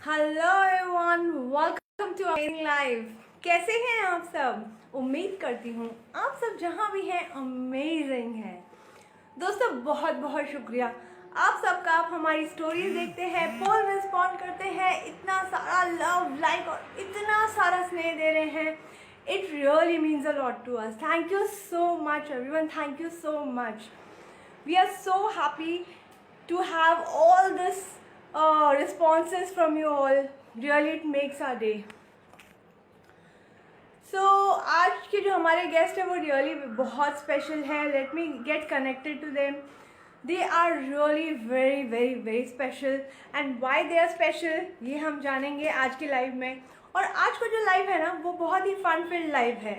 Hello everyone, welcome to amazing life. कैसे हैं आप सब? उम्मीद करती हूँ आप सब जहाँ भी हैं अमेजिंग हैं। दोस्तों, बहुत बहुत शुक्रिया आप सबका। आप हमारी स्टोरीज देखते हैं, पोल रिस्पॉन्ड करते हैं, इतना सारा लव, लाइक और इतना सारा स्नेह दे रहे हैं। It really means a lot to us. Thank you so much everyone, thank you so much. We are so happy to have all this responses from you all. Really it makes our day. So आज के जो हमारे guest हैं वो really बहुत special हैं. Let me get connected to them. They are really very very very special and why they are special ये हम जानेंगे आज के लाइव में. और आज का जो लाइव है ना वो बहुत ही फन फिल्ड लाइव है.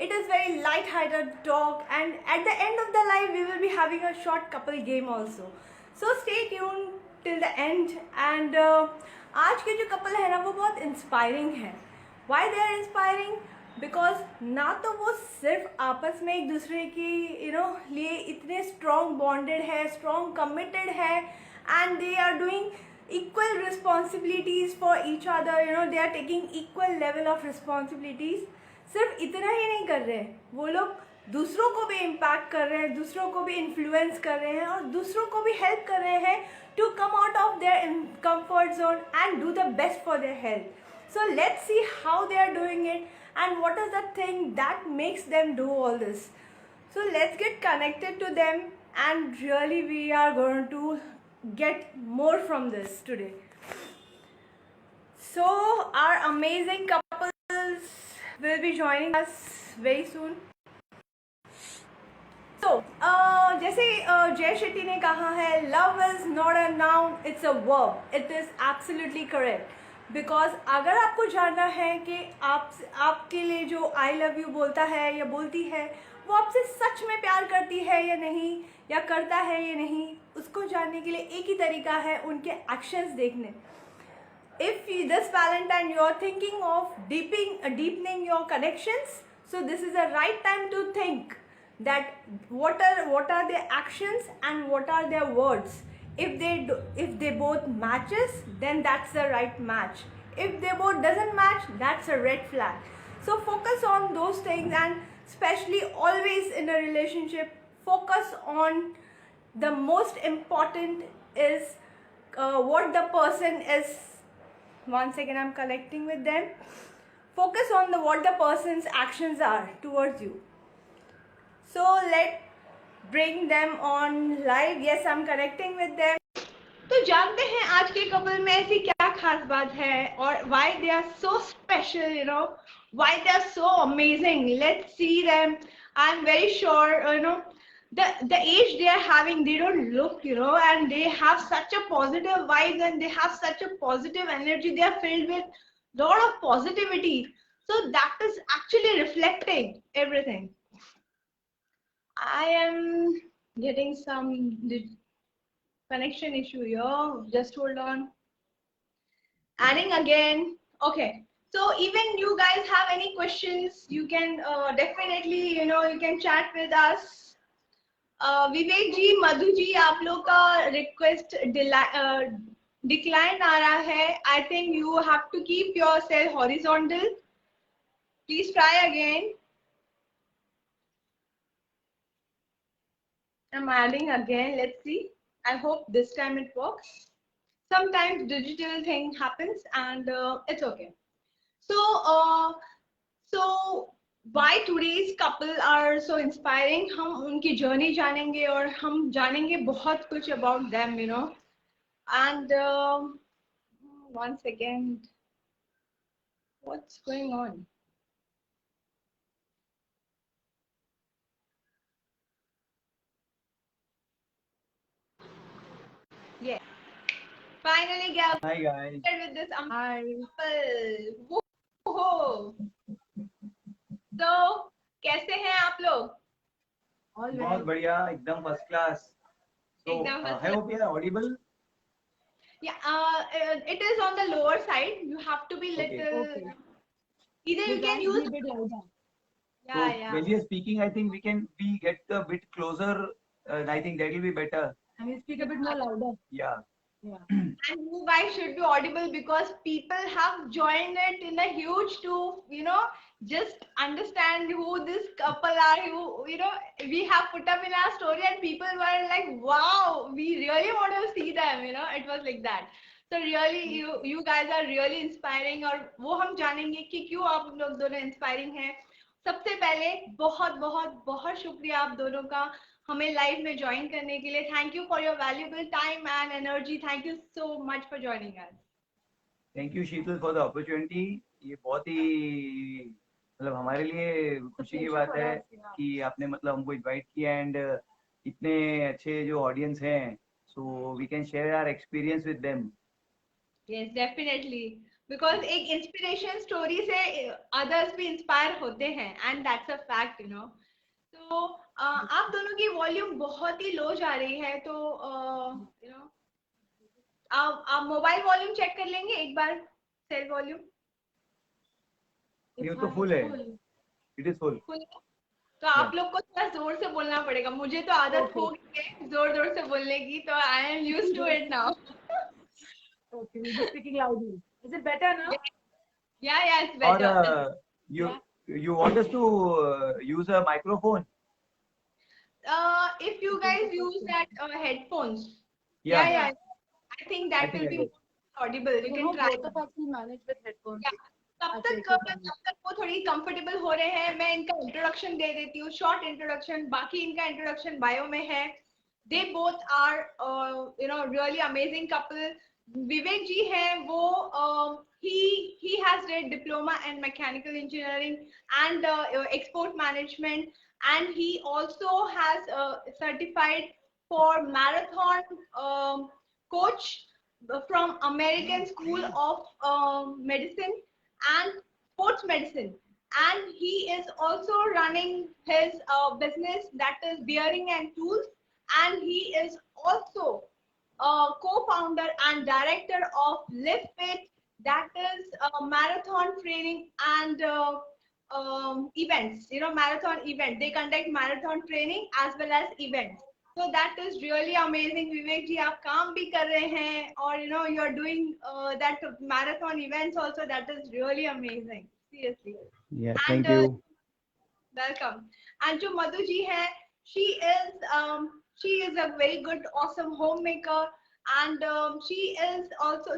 It is very light hearted talk and at the end of the live we will be having a short couple game also. So stay tune till the end. And आज के जो couple है ना वो बहुत inspiring है. Why they are inspiring? Because ना तो वो सिर्फ आपस में एक दूसरे की लिए इतने स्ट्रॉन्ग बॉन्डेड है, स्ट्रॉन्ग कमिटेड है, and they are doing equal responsibilities for each other. They are taking equal level of responsibilities. सिर्फ इतना ही नहीं कर रहे हैं, वो लोग दूसरों को भी इम्पैक्ट कर रहे हैं, दूसरों को भी इन्फ्लुएंस कर रहे हैं और दूसरों को भी हेल्प कर रहे हैं to come out of their comfort zone and do the best for their health. So let's see how they are doing it and what is the thing that makes them do all this. So let's get connected to them and really we are going to get more from this today. So our amazing couples will be joining us very soon. So जैसे जय शेट्टी ने कहा है, love is not a noun, it's a verb. It is absolutely correct. Because अगर आपको जानना है कि आपके लिए जो आई लव यू बोलता है या बोलती है वो आपसे सच में प्यार करती है या नहीं, या करता है या नहीं, उसको जानने के लिए एक ही तरीका है, उनके एक्शंस देखने. If this Valentine you are thinking of deepening your connections, so this is the right time to think that what are their actions and what are their words. If they both matches, then that's the right match. If they both doesn't match, that's a red flag. So focus on those things, and especially always in a relationship, focus on the most important is what the person is. One second, I'm connecting with them. Focus on what the person's actions are towards you. So let bring them on live. Yes, I'm connecting with them. तो जानते हैं आज के couple में ऐसी क्या खास बात है और why they are so special, why they are so amazing. Let's see them. I'm very sure, the age they are having, they don't look, and they have such a positive vibes and they have such a positive energy. They are filled with lot of positivity. So that is actually reflecting everything. I am getting some connection issue here. Just hold on. Adding again. Okay. So even you guys have any questions, you can definitely, you can chat with us. Vivek ji, Madhu ji, आप लोग का request decline आ रहा है. I think you have to keep yourself horizontal. Please try again. I'm adding again. Let's see. I hope this time it works. Sometimes digital thing happens and it's okay. So why today's couple are so inspiring? हम उनकी journey जानेंगे और हम जानेंगे बहुत कुछ about them, And one second, what's going on? Yeah. Finally, Gab. Hi guys. With this couple. Whoa. So कैसे हैं आप लोग? बहुत बढ़िया, एकदम first class. So I hope you are audible. Yeah, it is on the lower side. You have to be little. Okay. Either you can use. A bit louder. So when you are speaking, I think we get a bit closer. I think that will be better. And you speak a bit more louder. Yeah. And you guys should be audible because people have joined it in a huge to, just understand who this couple are, who, we have put up in our story and people were like, wow, we really want to see them, it was like that. So really, you guys are really inspiring और वो हम जानेंगे कि क्यों आप लोग दोनों inspiring हैं. सबसे पहले बहुत बहुत बहुत शुक्रिया आप दोनों का हमें लाइव में ज्वाइन करने के लिए. Thank you for your valuable time and energy. Thank you so much for joining us. Thank you Sheetal for the opportunity. ये बहुत ही मतलब हमारे लिए खुशी की बात है कि आपने मतलब हमको इनवाइट किया एंड इतने अच्छे जो ऑडियंस हैं, so we can share our experience with them. Yes definitely, because एक इंस्पिरेशन स्टोरी से अदर्स भी इंस्पायर होते हैं एंड दैट्स अ फैक्ट, तो आप दोनों की वॉल्यूम बहुत ही लो जा रही है, तो आप मोबाइल वॉल्यूम चेक कर लेंगे एक बार, सेल वॉल्यूम. ये तो फुल है, इट इज फुल. तो आप लोग को थोड़ा जोर से बोलना पड़ेगा. मुझे तो आदत हो गई है जोर जोर से बोलने की, तो I am used to it now. Okay, we'll be speaking loudly. Is it better now? Yeah, it's better. Or you want us to use a microphone? If you guys use that headphones, Yeah. yeah, I think that will be more audible. You can try. Both of us will manage with headphones. Yeah. तब तक वो थोड़ी comfortable हो रहे हैं, मैं इनका introduction दे देती हूँ, शॉर्ट इंट्रोडक्शन. बाकी इनका इंट्रोडक्शन बायो में है. They both are really amazing couple. Vivek ji हैं वो he has read diploma in mechanical engineering and export management, and he also has certified for marathon coach from American School of Medicine and sports medicine, and he is also running his business, that is bearing and tools, and he is also co-founder and director of LiftFit, that is marathon training and events, marathon event. They conduct marathon training as well as events. So that is really amazing. Vivek ji, आप काम भी कर रहे हैं और you are doing that marathon events also. That is really amazing. Seriously. Yeah, and, thank you. Welcome. And जो मधु जी है, she is a very good, awesome homemaker, and she is also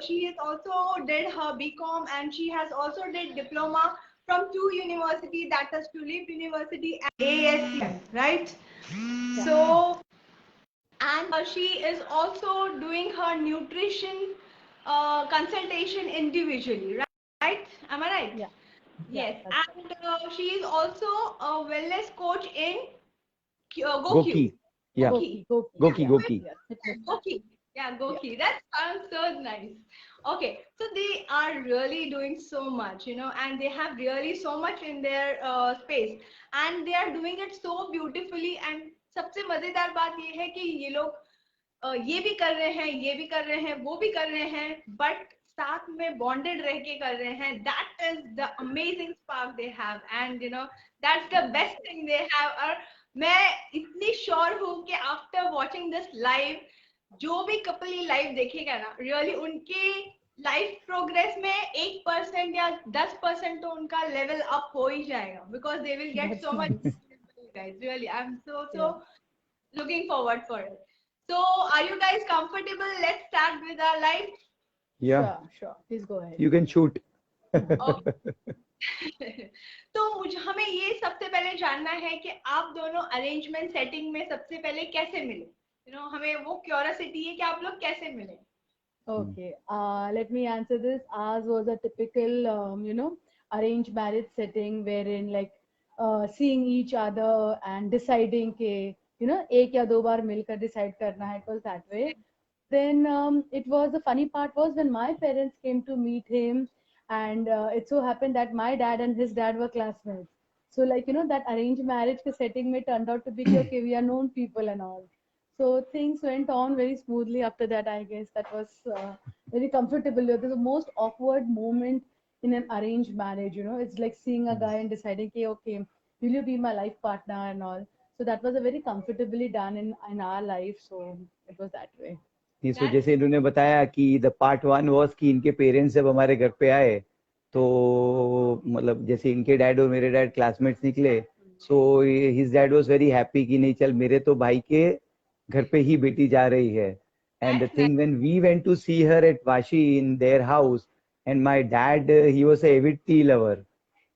did her BCom, and she has also did diploma from two university, that is Tulip University and ASCM, right? Yeah. So, and she is also doing her nutrition consultation individually, right? Am I right? Yeah. Yes, and she is also a wellness coach in Goki. Yeah. Goki. Goki. Goki. Yeah, Goki. That sounds so nice. Okay, so they are really doing so much, and they have really so much in their space, and they are doing it so beautifully. And सबसे मजेदार बात ये है कि ये लोग ये भी कर रहे हैं, ये भी कर रहे हैं, वो भी कर रहे हैं, बट साथ में बॉन्डेड रह के कर रहे हैं. That is the amazing spark they have, and that's the best thing they have. और मैं इतनी श्योर हूँ कि आफ्टर वॉचिंग दिस लाइव, जो भी कपल ये लाइव देखेगा ना, रियली उनके लाइफ प्रोग्रेस में 1% या 10% तो उनका लेवल अप हो ही जाएगा, because they will get so much. guys, really, I'm so looking forward for it. So, are you guys comfortable? Let's start with our live. Yeah. Sure. Please go ahead. You can shoot. तो हमें ये सबसे पहले जानना है कि आप दोनों अरेंजमेंट सेटिंग में सबसे पहले कैसे मिले. हमें वो क्यूरियोसिटी है कि आप लोग कैसे मिले. Okay, let me answer this. Ours was a typical, arranged marriage setting wherein like seeing each other and deciding के, एक या दो बार मिलकर decide करना है. It was that way. Then it was the funny part was when my parents came to meet him, and it so happened that my dad and his dad were classmates. So like that arranged marriage के setting में turned out to be कि, okay, we are known people and all. So things went on very smoothly after that. I guess that was very comfortable. It was the most awkward moment in an arranged marriage. It's like seeing a guy and deciding, okay, will you be my life partner and all. So that was a very comfortably done in our life. So it was that way. ये सो That's जैसे इन्होंने बताया कि the part one was कि इनके parents जब हमारे घर पे आए तो मतलब जैसे इनके डैड और मेरे डैड क्लासमेट्स निकले, so his dad was very happy कि नहीं चल मेरे तो भाई के घर पे ही बेटी जा रही है. And the that's nice. Thing when we went to see her at Vashi in their house, and my dad he was a avid tea lover,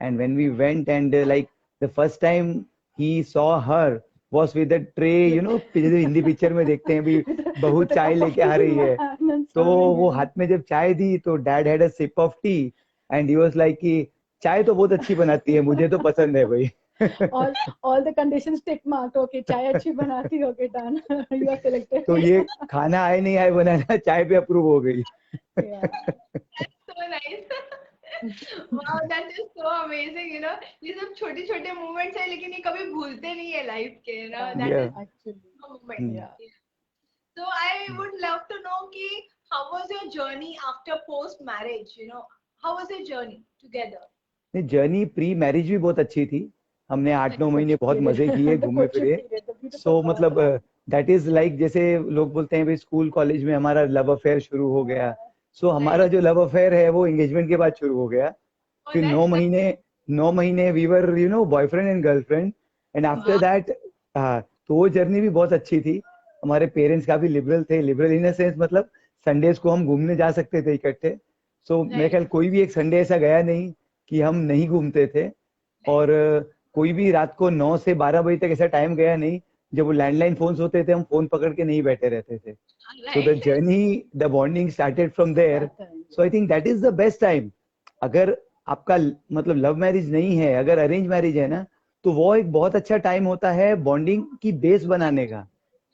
and when we went and like the first time he saw her was with a tray, you know, जैसे Hindi picture में देखते हैं भी बहू with a चाय cup of लेके आ tea रही in my है, hand and तो serving वो him. हाथ में जब चाय दी तो dad had a sip of tea and he was like कि चाय तो बहुत अच्छी बनाती है, मुझे तो पसंद है भाई. all all the conditions tick marked. Okay, चाय अच्छी बनाती. Okay, done. You are selected. तो ये खाना आए नहीं आए बनाना, चाय पे अप्रूव हो गई. Yeah. That's so nice. Wow, that is so amazing, you know. ये सब छोटे छोटे मोमेंट्स है लेकिन ये कभी भूलते नहीं है लाइफ के, you know. That Yeah. is Actually. a moment. Yeah. So I would love to know कि how was your journey after post marriage, you know. How was your journey together? Journey pre marriage भी बहुत अच्छी थी. हमने 8-9 महीने बहुत Period. मजे किए, The घूमे courtship फिरे. period, the beautiful so part. मतलब दैट इज लाइक जैसे लोग बोलते हैं भाई स्कूल कॉलेज में हमारा लव अफेयर शुरू हो गया, सो हमारा जो लव अफेयर है वो एंगेजमेंट के बाद शुरू हो गया. Oh, फिर that's nice. 9 महीने we were you know boyfriend and girlfriend. And after Wow. That तो वो जर्नी भी बहुत अच्छी थी. हमारे पेरेंट्स काफी लिबरल थे, लिबरल इन सेंस मतलब संडेज को हम घूमने जा सकते थे इकट्ठे. सो मेरे ख्याल कोई भी एक संडे ऐसा गया नहीं कि हम नहीं घूमते थे. और कोई भी रात को 9 से 12 बजे तक ऐसा टाइम गया नहीं जब वो लैंडलाइन फोन्स होते थे हम फोन पकड़ के नहीं बैठे रहते थे. So the Right. Journey, the bonding started from there. That time. So I think that is the best time. अगर आपका मतलब लव मैरिज नहीं है, अगर अरेंज मैरिज है ना, तो वो एक बहुत अच्छा टाइम होता है बॉन्डिंग की बेस बनाने का.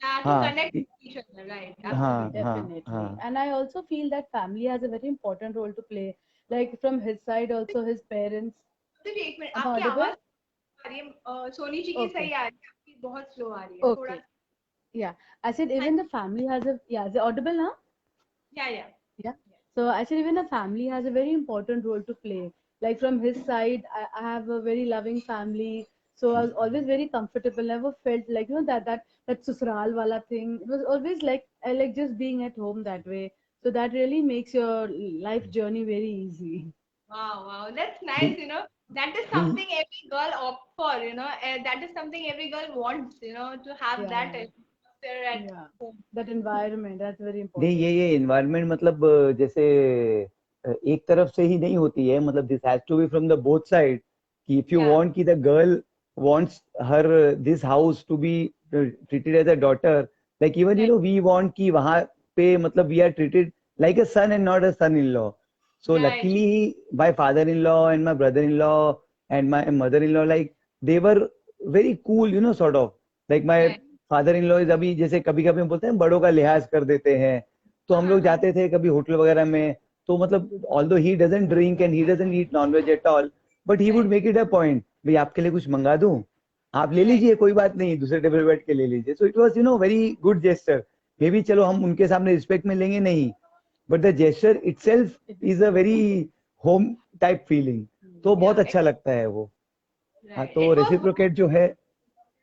Yeah, to हाँ connect with each other, right? हाँ Absolutely. हाँ Definitely. हाँ. And I also feel that family has a very important role to play. Like from his side, also his parents. तो जी एक minute Am I आपकी audible? आवाज आ रही है, सोनी जी की Okay. सही आ रही है, आपकी बहुत स्लो आ रही है थोड़ा. Okay. Yeah. I said even the family has a, yeah, is it audible now? Yeah. Yeah. So I said even the family has a very important role to play. Like from his side, I have a very loving family. So I was always very comfortable. Never felt like, you know, that susral wala thing. It was always like I like just being at home that way. So that really makes your life journey very easy. Wow, that's nice, you know. That is something every girl opt for, you know. That is something every girl wants, you know, to have that Yeah. atmosphere at Yeah. home. That environment, that's very नहीं, important. ये environment मतलब जैसे एक तरफ से ही नहीं होती है, मतलब this has to be from the both side. कि इफ यू Yeah, वांट कि the girl wants her this house to be treated as a daughter, like even you right. No we want कि वहां पे मतलब we are treated like a son and not a son in law. So Right. luckily, my father-in-law and my brother-in-law and my mother-in-law, like they were very cool, you know, sort of. Like my Right. father-in-law is अभी जैसे कभी कभी हम बोलते हैं बड़ों का लिहाज कर देते हैं, तो हम लोग हाँ. जाते थे कभी होटल वगैरह में, तो मतलब although he doesn't drink and he doesn't eat non-veg at all, but he would Right. make it a point, भाई आपके लिए कुछ मंगा दूं, आप ले Right. लीजिए, कोई बात नहीं, दूसरे टेबल पे बैठ के ले लीजिए. So it was, you know, very good gesture. May be चलो हम उनके सामने रिस्पेक्ट में लेंगे नहीं, but the gesture itself is a very home type feeling. तो बहुत Yeah. अच्छा लगता है वो. हाँ, Right. तो It was रेसिप्रोकेट जो है,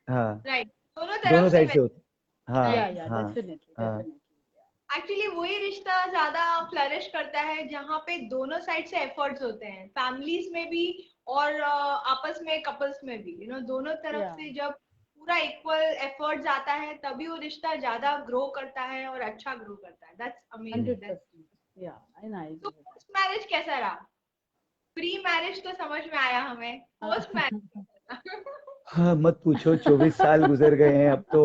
हाँ, right. दोनों दोनों तरफ से साइड से होता है. हाँ Yeah, Right. yeah, हाँ definitely, हाँ. definitely. एक्चुअली वही रिश्ता ज्यादा फ्लरिश करता है जहाँ पे दोनों साइड से एफर्ट्स होते हैं, फैमिलीज में भी और आपस में कपल्स में भी, यू नो, दोनों तरफ Yeah. से जब पूरा इक्वल एफर्ट्स आता है तभी वो रिश्ता ज्यादा ग्रो करता है और अच्छा ग्रो करता है. That's amazing. 100%. Yeah, and I तो agree with पोस्ट मैरिज कैसा रहा? प्री मैरिज तो समझ में आया हमें, पोस्ट that. मैरिज. हाँ, मत पूछो, 24 साल गुजर गए हैं, अब तो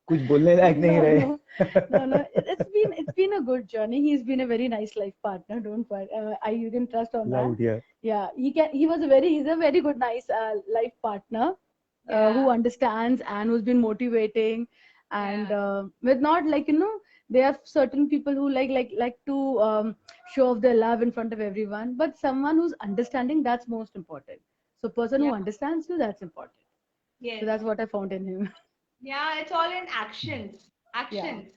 कुछ बोलने लायक नहीं No, रहे. no, no, no. It's been a good journey. He's been a very nice life partner. Don't worry. You can trust on that. Loud, yeah. Yeah, he's a very good, nice life partner who Yeah. understands and who's been motivating, and Yeah. with not like, you know, there are certain people who like to show off their love in front of everyone, but someone who's understanding, that's most important. So person who Yeah. understands you, that's important. So Yes. that's what I found in him. Yeah, it's all in actions. Yeah. Actions.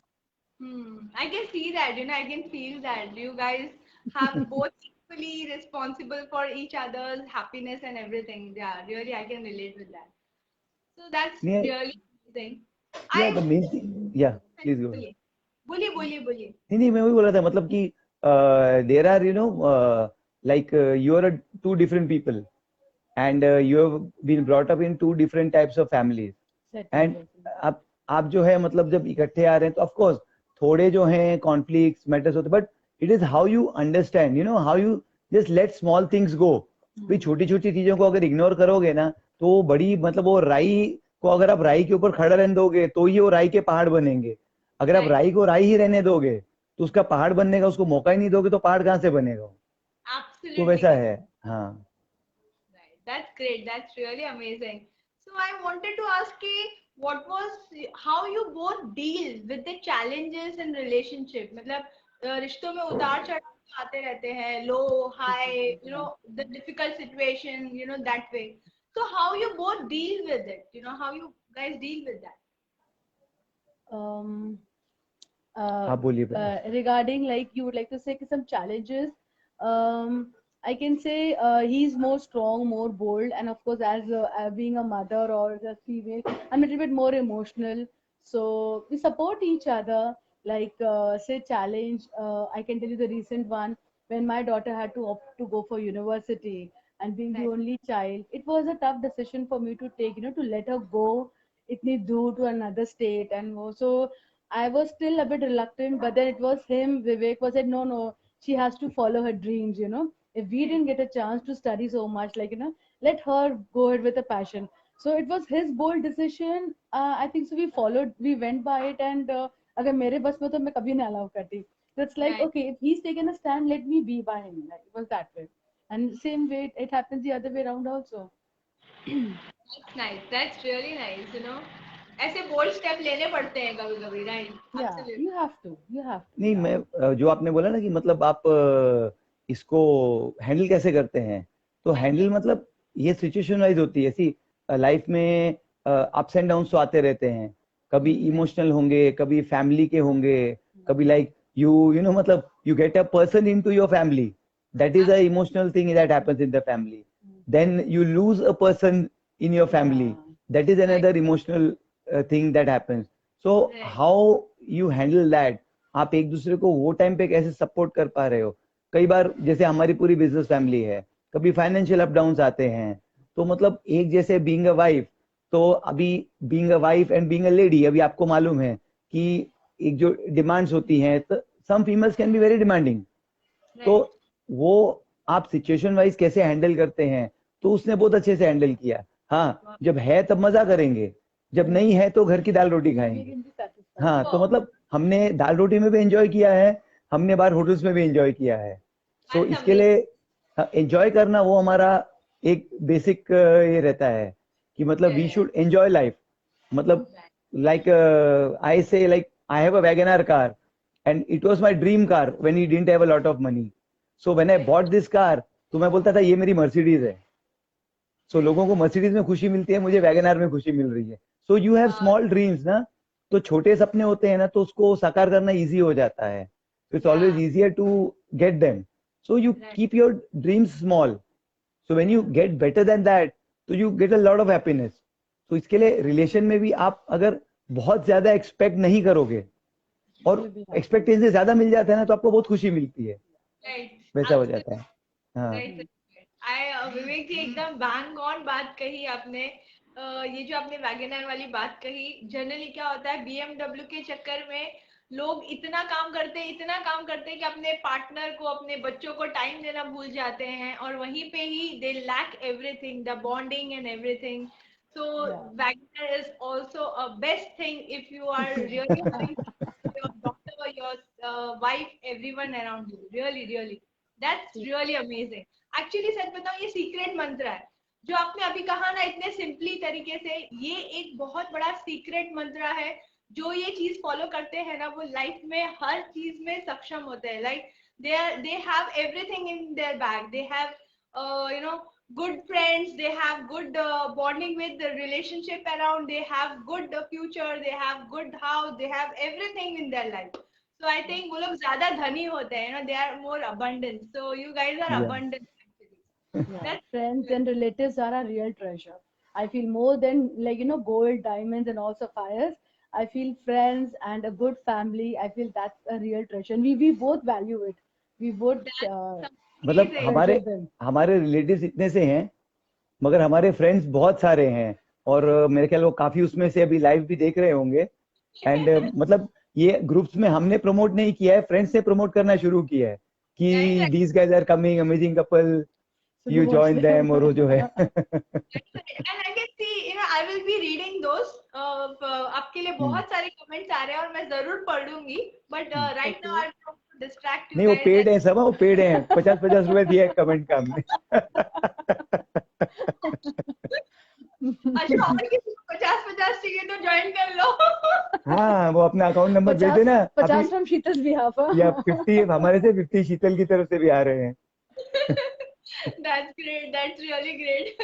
I can see that, you know, I can feel that you guys have both equally responsible for each other's happiness and everything. Yeah, really, I can relate with that. So that's Yeah, really amazing. yeah, I the main thing, yeah, please go ahead. really, बोलिए बोलिए बोलिए। नहीं, मैं वही बोला था, मतलब कि there are like you are two different people and you have been brought up in two different types of families Settled, and yes. आप जो है मतलब जब इकट्ठे आ रहे हैं तो ऑफ कोर्स थोड़े जो हैं कॉन्फ्लिक्ट्स मैटर्स होते, but it is how you understand, you know, how you just let small things go. भाई छोटी छोटी चीजों को अगर इग्नोर करोगे ना तो बड़ी, मतलब वो राई को अगर आप राई के ऊपर खड़ा रहने दोगे तो ही वो राई के पहाड़ बनेंगे। अगर आप राइट, राई को राई ही रहने दोगे तो उसका पहाड़ बनने का उसको मौका ही नहीं दोगे तो पहाड़ कहाँ से बनेगा? तो एब्सोल्युटली वैसा करेक्ट। है। हाँ। Right. That's great. That's really amazing. So I wanted to ask you, what was how you both deal with the challenges in relationship? मतलब रिश्तों में उतार चढ़ाव आते रहते हैं, low, high, you know, the difficult situation, you know, that way. So how you both deal with it? You know, how you guys deal with that? Um, आप बोलिए पहले। regarding, like, you would like to say some challenges, I can say he's more strong, more bold, and of course, as being a mother or a female, I'm a little bit more emotional. So we support each other. Like, say challenge. I can tell you the recent one when my daughter had to opt to go for university, and being the Right. only child, it was a tough decision for me to take. To let her go itni dur to another state, and also I was still a bit reluctant, but then it was him, Vivek, was said, no, no, she has to follow her dreams. If we Right. didn't get a chance to study so much, like, let her go ahead with a passion. So it was his bold decision. I think so. We followed, we went by it, and अगर मेरे बस में तो मैं कभी नहीं allow करती. So it's like, Right. okay, if he's taken a stand, let me be by him. Like, it was that way. And same way, it happens the other way around also. That's nice. That's really nice. You know, ऐसे bold step लेने पड़ते हैं कभी-कभी, right? Yeah, Absolutely. you have to. You have to. नहीं, Yeah. मैं जो आपने बोला ना कि मतलब आप इसको हैंडल कैसे करते हैं, तो Right. हैंडल मतलब ये सिचुएशन वाइज होती है ऐसी। लाइफ में अप्स एंड डाउन्स तो आते रहते हैं, कभी इमोशनल होंगे, कभी फैमिली के होंगे, कभी लाइक यू नो मतलब you get a person into your family, that is a Absolutely. Emotional thing that happens in the family, then you lose a person in your family, Yeah. that is Right. another emotional thing that happens. So Right. how you handle that, आप एक दूसरे को वो time पे कैसे support कर पा रहे हो? कई बार जैसे हमारी पूरी बिजनेस फैमिली है, कभी फाइनेंशियल अप डाउन आते हैं, तो मतलब एक जैसे बीइंग अ वाइफ, तो अभी being a wife and being a lady, अभी आपको मालूम है कि एक जो डिमांड्स होती हैं, तो some females can be very demanding, तो Right. वो आप सिचुएशन वाइज कैसे हैंडल करते हैं, तो उसने बहुत अच्छे से हैंडल किया। हाँ, जब है तब मजा करेंगे, जब नहीं है तो घर की दाल रोटी We खाएंगे। can be satisfied. हाँ, तो Oh, मतलब हमने दाल रोटी में भी एंजॉय किया है, हमने बाहर होटल्स में भी एंजॉय किया है। सो that's इसके amazing. लिए एंजॉय करना वो हमारा एक बेसिक ये रहता है कि मतलब we Correct. Should enjoy life. मतलब Right. like I say, like I have a WagonR car and it was my dream car when he didn't have a lot of money. So when I Right. bought this car, तो मैं बोलता था ये मेरी Mercedes है। सो Right. लोगों को Mercedes में खुशी मिलती है, मुझे WagonR में खुशी मिल रही है। So you have Uh, small dreams ना, तो छोटे सपने होते हैं ना, तो उसको साकार करना इजी हो जाता है। It's yeah. Always easier to get them, so you Right. Keep your dreams small, so when you get better than that, तो you get a lot of happiness. तो इसके लिए रिलेशन में भी आप अगर बहुत ज्यादा एक्सपेक्ट नहीं करोगे और You'll be happy. एक्सपेक्टेशन से ज्यादा मिल जाता है ना, तो आपको बहुत खुशी मिलती है, Right. वैसा हो Absolutely. जाता है। हाँ। Right. विवेक जी एकदम बैंग ऑन बात कही आपने। ये जो आपने वैगनर वाली बात कही, जनरली क्या होता है BMW के चक्कर में लोग इतना काम करते हैं कि अपने पार्टनर को, अपने बच्चों को टाइम देना भूल जाते हैं, और वहीं पे ही they lack everything, the bonding and everything. So Yeah. Wagner is also a best thing if you are really having your daughter or your wife, everyone around you. Really, really. That's really amazing. Actually सच बताऊं, ये secret मंत्र है जो आपने अभी कहा ना, इतने सिंपली तरीके से। ये एक बहुत बड़ा सीक्रेट मंत्र है। जो ये चीज फॉलो करते हैं ना, वो लाइफ में हर चीज में सक्षम होते हैं। Like they have everything in their bag. They have you know, good friends, they have good bonding with the relationship around, they have good future, they have good house, they have everything in their life. So I think वो लोग ज्यादा धनी होते हैं, you know, they are more abundant. So you guys are या abundant actually. Yeah, That's friends and relatives are a real treasure. I feel more than, like, gold, diamonds, and all sapphires. I feel friends and a good family. I feel that's a real treasure. And we both value it. We both मतलब Amazing. हमारे treasure them. हमारे relatives इतने से हैं, मगर हमारे friends बहुत सारे हैं, और मेरे ख्याल वो काफी उसमें से अभी लाइव भी देख रहे होंगे। एंड मतलब ये ग्रुप्स में हमने प्रमोट नहीं किया है, फ्रेंड्स ने प्रमोट करना शुरू किया है कि these guys are coming, amazing couple, So you you watch join them, और वो जो है And I can see, I will be reading those. आपके लिए बहुत सारे कमेंट्स आ रहे हैं और मैं जरूर पढ़ूंगी. But right now I don't want to distract you नहीं वो guys. पेड है सब, वो पेड है, 50-50 रुपए दिए कमेंट का हमने। अच्छा, और किसी को 50-50 चाहिए तो ज्वाइन कर लो. हाँ वो अपना अकाउंट नंबर भेज देना 50 from Sheetal's behalf. या 50 हमारे से, 50 शीतल की तरफ से भी आ रहे हैं। That's great. That's really great.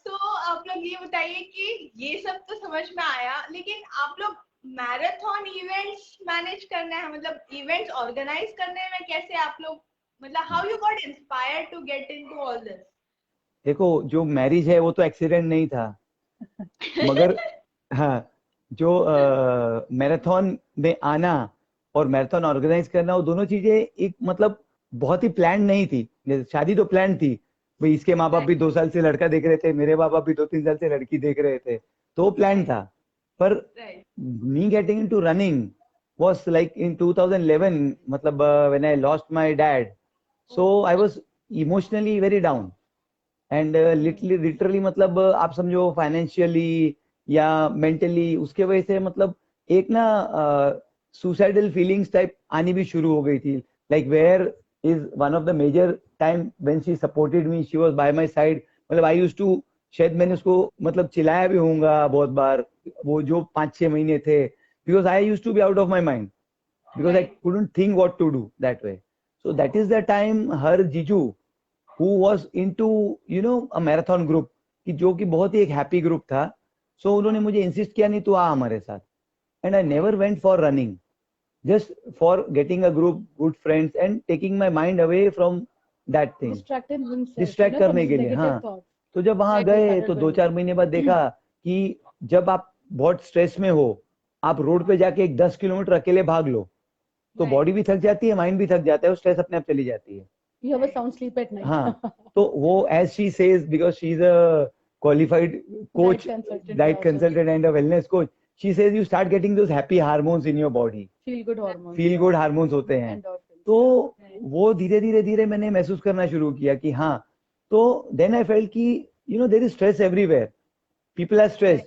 So आप लोग ये बताइए कि ये सब तो समझ में आया, लेकिन आप लोग मैराथन इवेंट्स मैनेज करना है, मतलब इवेंट्स ऑर्गेनाइज करने में कैसे आप लोग, मतलब how you got inspired to get into all this? देखो जो मैरिज है वो तो एक्सीडेंट नहीं था, मगर हाँ जो मैराथन में आना और मैराथन ऑर्गेनाइज करना, वो दोनों चीजें एक मतलब बहुत ही प्लान नहीं थी। जैसे शादी तो प्लान थी भाई, इसके माँ बाप भी 2 साल से लड़का देख रहे थे, मेरे माँ बाप भी 2-3 साल से लड़की देख रहे थे, तो प्लान था। पर right. me getting into running was like in 2011, मतलब when I lost my dad, so I was emotionally very down and literally मतलब आप समझो फाइनेंशियली या मेंटली उसके वजह से मतलब एक ना सुसाइडल फीलिंग्स टाइप आनी भी शुरू हो गई थी। Like where is one of the major time when she supported me, she was by my side. मतलब आई यूज्ड टू, शायद मैंने उसको मतलब चिल्लाया भी होऊंगा बहुत बार, वो जो 5-6 महीने थे, because I used to be out of my mind, because I couldn't think what to do that way. So that is the time her Jiju, who was into a marathon group, कि जो कि बहुत ही एक happy group था, सो उन्होंने मुझे insist किया नहीं तो आ हमारे साथ, and I never went for running, just for getting a group good friends and taking my mind away from that thing, Distracting himself, distract करने के लिए। negative हाँ, thoughts. तो जब वहां Right, गए started तो going. 2-4 महीने बाद देखा कि जब आप बहुत स्ट्रेस में हो, आप रोड पे जाके एक 10 किलोमीटर अकेले भाग लो तो बॉडी भी थक जाती है, माइंड भी थक जाता है, स्ट्रेस अपने आप चली जाती है। You have a sound sleep at night. हाँ, तो वो as she says, because she is a qualified coach, diet consultant and a wellness coach, she says you start getting those happy hormones in your body, Feel good hormones. Feel good hormones होते हैं। Endorphins. तो Right. वो धीरे धीरे धीरे मैंने महसूस करना शुरू किया कि हाँ, तो देन आई फेल्ट कि there is stress everywhere, people are stress.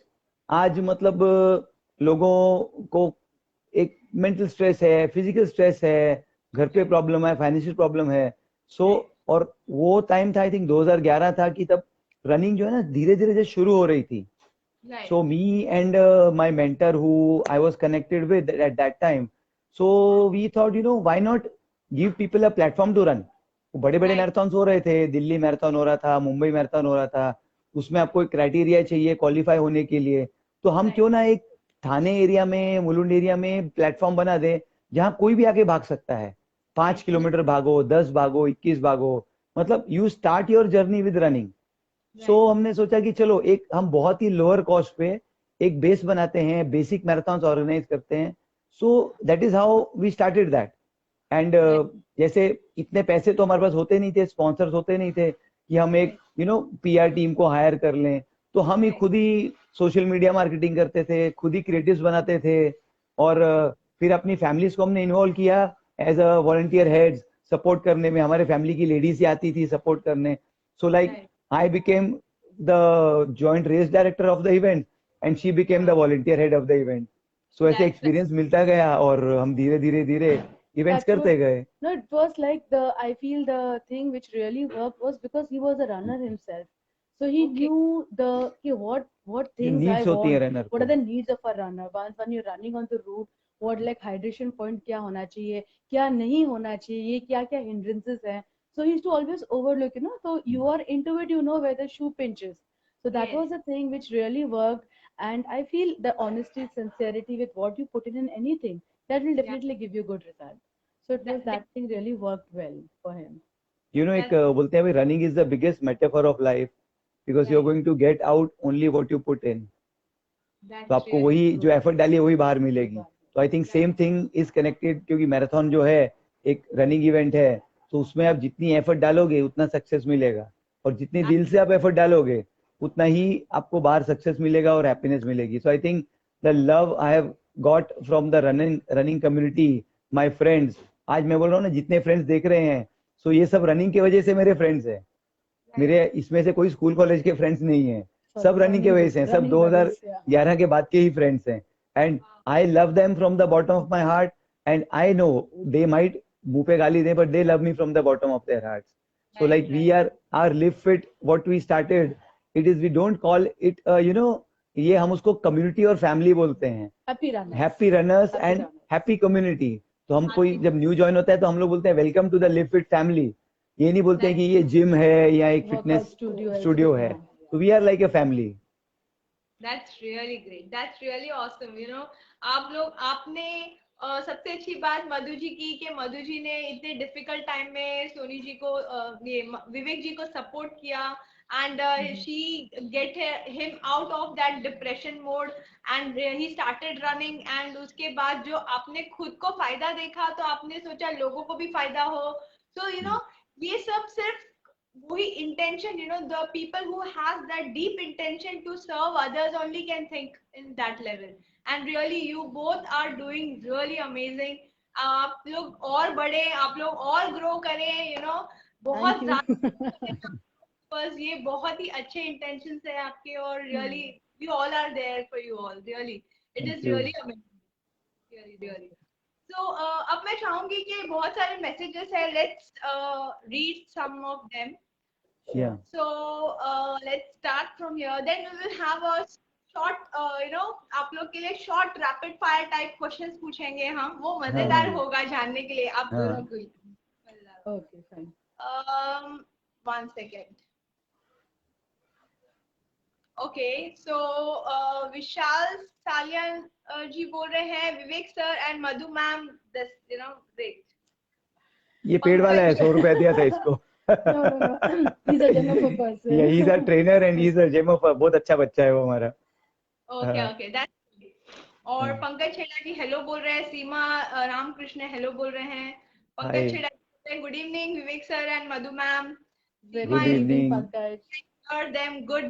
आज मतलब लोगों को एक मेंटल स्ट्रेस है, फिजिकल स्ट्रेस है, घर पे प्रॉब्लम है, फाइनेंशियल प्रॉब्लम है। सो और वो टाइम था, आई थिंक 2011 था, कि तब रनिंग जो है ना धीरे धीरे जो शुरू हो रही थी। So me and my mentor who I was connected with at that time, so we thought, why not give people a platform to run. बड़े बड़े मैराथन हो रहे थे, दिल्ली मैराथन हो रहा था, मुंबई मैराथन हो रहा था, उसमें आपको एक क्राइटेरिया चाहिए क्वालिफाई होने के लिए, तो हम क्यों ना एक थाने एरिया में, मुलुंड एरिया में प्लेटफॉर्म बना दे जहाँ कोई भी आके भाग सकता है। 5 किलोमीटर भागो, 10 भागो, 21 भागो, मतलब you start your journey with running. So हमने सोचा कि चलो एक हम बहुत ही लोअर कॉस्ट पे एक बेस बनाते हैं, बेसिक मैराथन ऑर्गेनाइज करते हैं। So that is how we started that. And जैसे इतने पैसे तो हमारे पास होते नहीं थे, स्पॉन्सर्स होते नहीं थे कि हम एक पीआर टीम को हायर कर लें, तो हम ही खुद ही सोशल मीडिया मार्केटिंग करते थे, खुद ही क्रिएटिव्स बनाते थे, और फिर अपनी फैमिलीज को हमने इन्वॉल्व किया as a volunteer heads support करने में। हमारे फैमिली की लेडीज ही आती थी सपोर्ट करने। So like I became the joint race director of the event and she became the volunteer head of the event. So ऐसे एक्सपीरियंस मिलता गया और हम धीरे धीरे धीरे इवेंट्स करते गए। No, it was like I feel the thing which really worked was because he was a runner himself. So he knew what things I needs होती है want, रनर what को। are the needs of a runner. Once when you're running on the route, what like hydration point क्या होना चाहिए, क्या नहीं होना चाहिए, ये क्या क्या hindrances हैं. So he used to always overlook, so you are into it, where the shoe pinches. So that was the thing which really worked. And I feel the honesty, sincerity with what you put in anything, that will definitely give you good results. So it was that thing really worked well for him. एक बोलते हैं भाई, running is the biggest metaphor of life, because you are going to get out only what you put in. That's तो आपको really वही true. जो effort डालिए वही बाहर मिलेगी. तो I think same thing is connected, क्योंकि मैराथन जो है एक रनिंग इवेंट है, तो उसमें आप जितनी एफर्ट डालोगे उतना सक्सेस मिलेगा, और जितनी दिल से आप एफर्ट डालोगे उतना ही आपको बाहर सक्सेस मिलेगा और हैप्पीनेस मिलेगी. So I think the love I have got from the running community, my friends. आज मैं बोल रहा हूँ ना, जितने फ्रेंड्स देख रहे हैं, सो ये सब रनिंग की वजह से मेरे फ्रेंड्स हैं. मेरे इसमें से कोई स्कूल कॉलेज के फ्रेंड्स नहीं है, सब रनिंग के वजह से हैं, सब 2011 के बाद के ही फ्रेंड्स हैं. And I love them from the bottom of my heart, and I know they might मुंह पे गाली दें, but they love me from the bottom of their hearts. So like we are live fit, what we started, it is, we don't call it ये हम उसको community और family बोलते हैं. Happy runners and happy community. तो हम कोई जब न्यू ज्वाइन होता है तो हम लोग बोलते हैं welcome to the live fit family. ये नहीं बोलते हैं कि ये जिम है या एक फिटनेस स्टूडियो है. तो we are like a family. That's really great. That's really awesome. You know, आप लोग आपने सबसे अच्छी बात मधु जी की कि मधु जी ने इतने डिफिकल्ट टाइम में सोनी जी को ये विवेक जी को सपोर्ट किया, and she get him out of that depression mode and he started running. and उसके बाद जो आपने खुद को फायदा देखा तो आपने सोचा लोगों को भी फायदा हो. so you know, ये सब सिर्फ वही intention, you know, the people who has that deep intention to serve others only can think in that level. and really you both are doing really amazing. आप लोग और बढ़े, आप लोग और ग्रो करें, you know, बहुत ज्यादा. बस ये बहुत ही अच्छे intentions है आपके, और really we all are there for you all. really it is really amazing. really. so अब मैं चाहूंगी कि बहुत सारे messages है, let's read some of them. Yeah. So let's start from here. Then we will have a short, you know, आप लोग के लिए short rapid fire type questions पूछेंगे हम. वो मजेदार होगा जानने के लिए आप दोनों को. Okay, fine. 1 second. Okay, so विशाल सालियन जी बोल रहे हैं Vivek sir and Madhu ma'am, this, you know, great. ये पेड़ वाला है, 100 रुपया दिया था इसको. No. He's a gemopher person. Yeah, he's a trainer and he's a gemopher. बहुत अच्छा बच्चा है वो हमारा. Okay, that's. और पंकज छेड़ा जी हेलो बोल रहे हैं. सीमा रामकृष्ण हेलो बोल रहे हैं. Pankaj Chheda ji good evening Vivek sir and Madhu ma'am. Good evening, Pankaj. और them good.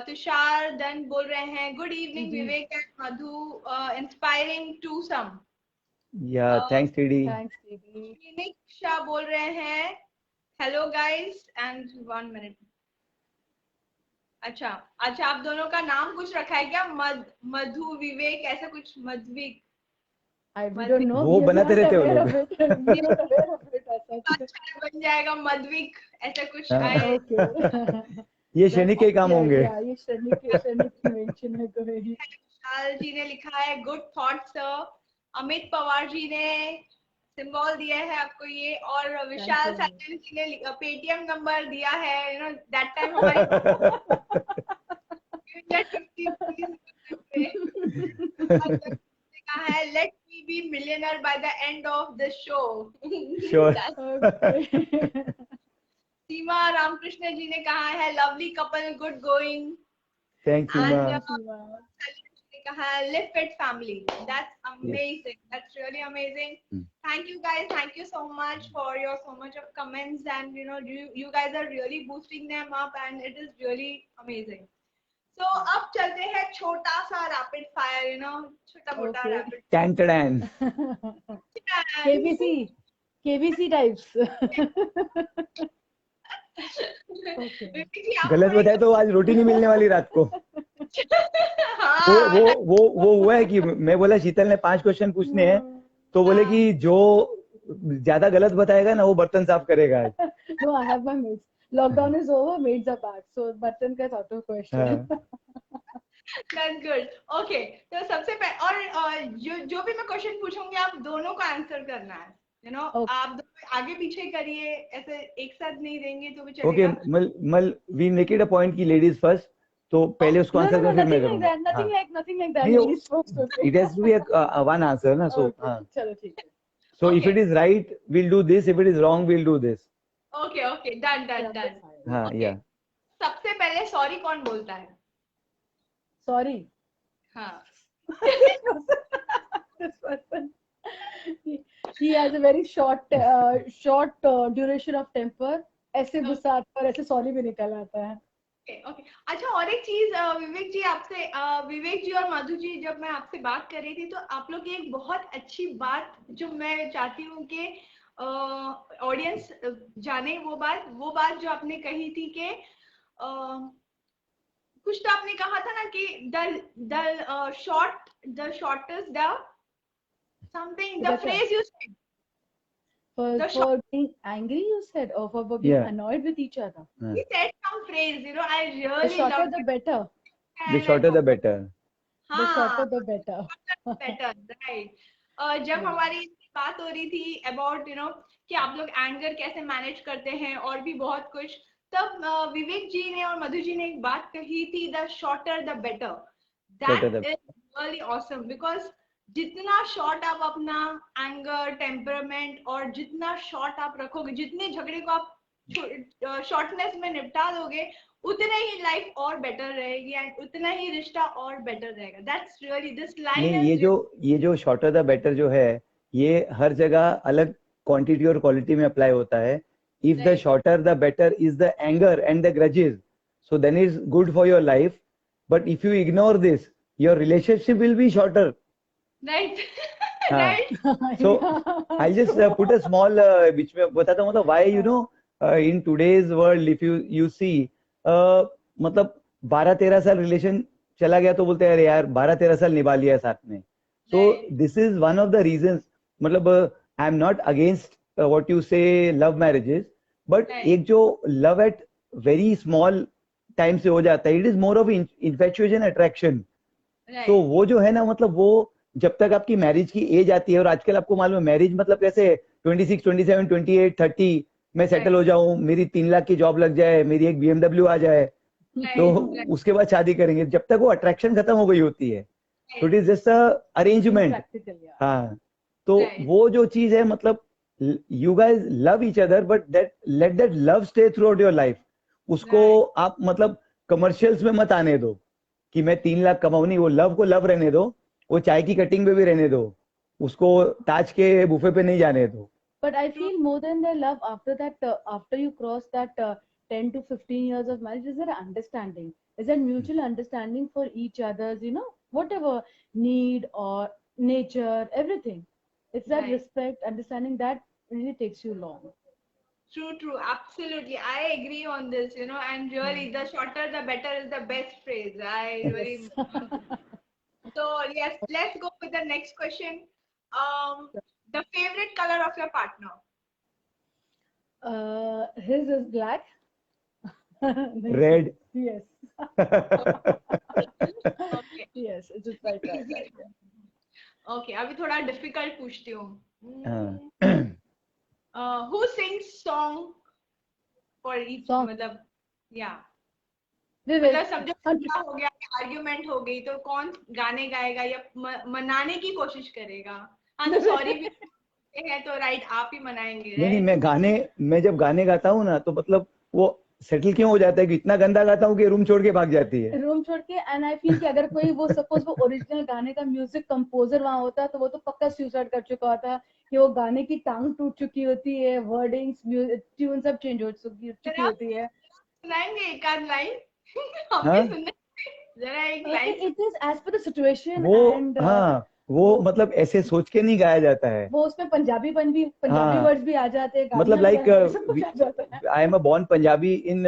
तुषार दन बोल रहे हैं good evening Vivek and Madhu, inspiring to some. Yeah, thanks TD. Thanks, TD. Niksha बोल रहे हैं हेलो गाइस एंड 1 मिनट. अच्छा, आप दोनों का नाम कुछ रखा है क्या? मधु विवेक ऐसा कुछ? मधविक I don't know. वो बनाते रहते हो लोग. अच्छा बन जाएगा मधविक ऐसा कुछ. Okay. ये शनि के काम होंगे. ये शनि के मेंशन है कोई. विशाल जी ने लिखा है good thought sir. Amit Pawar ji ने सिंबल दिया है आपको ये, और विशाल साजन जी ने पेटीएम नंबर दिया है. यू नो दैट टाइम हमारे कहा है let me be millionaire by the end of the show. Sure. Seema Ramakrishna ji ने कहा है lovely couple good going. Thanks Seema. कहा live fit family. That's amazing. That's really amazing. Thank you guys. Thank you so much for your so much of comments, and you know you guys are really boosting them up and it is really amazing. So अब चलते हैं छोटा सा rapid fire, you know, छोटा मोटा rapid. Tantadan. KBC types. गलत बताए तो आज रोटी नहीं मिलने वाली रात को. वो हुआ है कि मैं बोला शीतल ने 5 क्वेश्चन पूछने हैं, तो बोले कि जो ज्यादा गलत बताएगा ना वो बर्तन साफ करेगा आज. No, I have my maids. Lockdown is over, maids are back, so बर्तन का thought of question. That's good. Okay, तो सबसे पहले और जो भी मैं क्वेश्चन पूछूंगी आप दोनों को आंसर करना है. You know, आप दोनों आगे पीछे करिए, ऐसे एक साथ नहीं देंगे तो भी चलेगा. Okay, we make it a point कि ladies first. तो पहले उसको आंसर कर फिर मैं करूंगा. Nothing like that. It has to be a one answer ना. So चलो ठीक है. So if it is right, we'll do this. If it is wrong, we'll do this. Okay, done. हाँ, yeah. सबसे पहले सॉरी कौन बोलता है? sorry. हाँ. This person, he has a very short duration of temper. ऐसे गुस्सा आता है और ऐसे सॉरी भी निकल आता है. ओके. अच्छा, और एक चीज विवेक जी आपसे, विवेक जी और मधु जी, जब मैं आपसे बात कर रही थी तो आप लोग की एक बहुत अच्छी बात जो मैं चाहती हूँ कि ऑडियंस जाने, वो बात जो आपने कही थी कि कुछ तो आपने कहा था ना कि the shortest the something, the phrase you said. For being angry, you said, or for being Yeah. annoyed with each other. He said some phrase, you know, I The really shorter loved the it. better. The shorter the better. The shorter हाँ, the better. better, right. जब हमारी इसकी बात हो रही थी about, you know, कि आप लोग एंगर कैसे मैनेज करते हैं और भी बहुत कुछ, तब विवेक जी ने और मधु जी ने एक बात कही थी, the shorter the better. Shorter that the- is really awesome, because जितना शॉर्ट आप अपना एंगर, टेम्परामेंट और जितना शॉर्ट आप रखोगे, जितने झगड़े को आप शॉर्टनेस में निपटा दोगे, उतना ही लाइफ और बेटर रहेगी एंड उतना ही रिश्ता और बेटर रहेगा. दैट्स रियली, दिस लाइन नहीं, ये जो शॉर्टर द बेटर जो है, ये हर जगह अलग क्वांटिटी और क्वालिटी में अप्लाई होता है. If the Right. Shorter the better is the anger and the grudges, so then is good for your life. But if you ignore this, your relationship will be shorter. Right. हाँ. Right. So I'll just put a small which मैं बताता हूँ, मतलब why, you know, in today's world if you see मतलब 12-13 साल relation चला गया तो बोलते हैं अरे यार 12-13 साल निभा लिया साथ में. So this is one of the reasons. मतलब I am not against what you say love marriages, but Right. एक जो love at very small time से हो जाता है, it is more of infatuation, attraction. तो वो जो है ना, मतलब वो जब तक आपकी मैरिज की एज आती है, और आजकल आपको मालूम है मैरिज मतलब कैसे 26, 27, 28, 30 मैं सेटल हो जाऊं, मेरी 3 लाख की जॉब लग जाए, मेरी एक BMW आ जाए, तो उसके बाद शादी करेंगे. जब तक वो अट्रैक्शन खत्म हो गई होती है, तो it is just a arrangement. Practical, yeah. हाँ. तो Right. वो जो चीज है, मतलब you guys love each other, but let that love stay through out your life. उसको आप मतलब कमर्शियल्स में मत आने दो कि मैं 3 लाख कमाऊं. नहीं, वो लव को लव रहने दो, वो चाय की कटिंग पे भी रहने दो, उसको ताज के बुफे पे नहीं जाने दो. But I feel more than the love, after that, after you cross that 10 to 15 years of marriage, is there understanding? Is there mutual understanding for each other's, you know, whatever need or nature, everything. It's that Right. respect, understanding that really takes you long. True, absolutely. I agree on this, you know, and really the shorter the better is the best phrase. I really. So yes, let's go with the next question. The favorite color of your partner? His is black. Red. Yes. Okay. Yes, it's just right. Yeah. Okay, अभी थोड़ा difficult पूछती हूँ. हाँ. Who sings song for each? Song. मतलब, yeah. Vivek. मतलब समझो झगड़ा हो गया, आर्ग्यूमेंट हो गई, तो कौन गाने गाएगा या मनाने की कोशिश करेगा? हाँ, तो सॉरी भी है तो राइट, आप ही मनाएंगे. नहीं, मैं जब गाने गाता हूँ ना, तो मतलब वो सेटल क्यों हो जाता है कि इतना गंदा गाता हूँ कि रूम छोड़ के भाग जाती है. रूम छोड़ के. एंड आई फील कि अगर कोई वो सपोज वो ओरिजिनल गाने का म्यूजिक कंपोजर वहां होता तो वो तो पक्का सुसाइड कर चुका होता कि वो गाने की टांग टूट चुकी होती है, वर्डिंग्स, ट्यून सब चेंज हो चुकी होती है. सुनाएंगे एक आध लाइन? हम हाँ? भी सुनने जरा एक line. It is as per the situation. वो एंड हाँ, वो मतलब ऐसे सोच के नहीं गाया जाता है. वो उसमें पंजाबी हाँ. वर्ड्स भी आ जाते हैं, मतलब लाइक सब कुछ आ जाता है. I am a born Punjabi in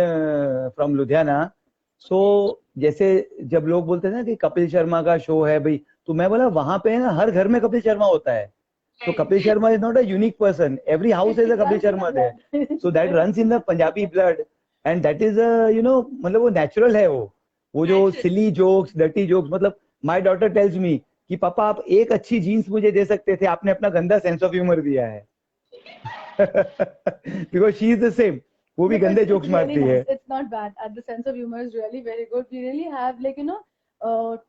from Ludhiana. So जैसे जब लोग बोलते हैं ना कि कपिल शर्मा का शो है भाई, तो मैं बोला वहां पे ना हर घर में कपिल शर्मा होता है. So Kapil Sharma is not a unique person. Every house has a Kapil Sharma there. So that runs in the Punjabi blood, and that is a, you know, मतलब वो natural है वो जो silly jokes, dirty jokes. मतलब my daughter tells me कि पापा आप एक अच्छी जीन्स मुझे दे सकते थे, आपने अपना गंदा सेंस ऑफ ह्यूमर दिया है. Because she is the same. वो भी गंदे जोक्स मारती है. It's not bad. The sense of humor is really very good. We really have, like, you know,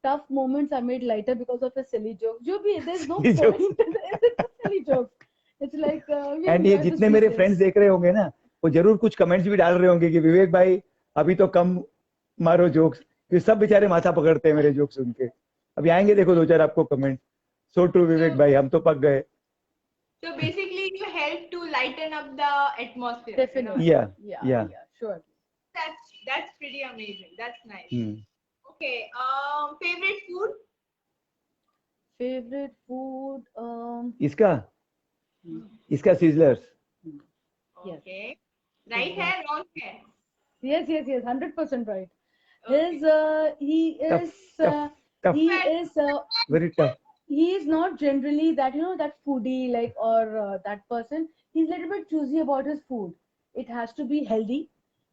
tough moments are made lighter because of a silly joke. जो भी, there's no Silly jokes. point. It's a silly joke. It's like we and ये enjoy the जितने मेरे sweetness. Friends देख रहे होंगे ना, वो जरूर कुछ कमेंट्स भी डाल रहे होंगे कि विवेक भाई अभी तो कम मारो जोक्स, फिर सब बेचारे माथा पकड़ते हैं मेरे जोक सुन के। अभी आएंगे देखो 2-4 आपको कमेंट। सो ट्रू विवेक भाई, हम तो पक गए। So basically, you help to lighten up the atmosphere. Definitely. Yeah, Yeah, yeah. yeah, sure. That's pretty amazing. That's nice. Hmm. Okay. Favorite food? Favorite food? इसका इसका सिजलर्स। Yes. Okay. Right है, wrong है. Yes, 100% right. Okay. He Tough, is, tough, he is, very tough. he is not generally that, that foodie, like, or that person. He's a little bit choosy about his food. It has to be healthy.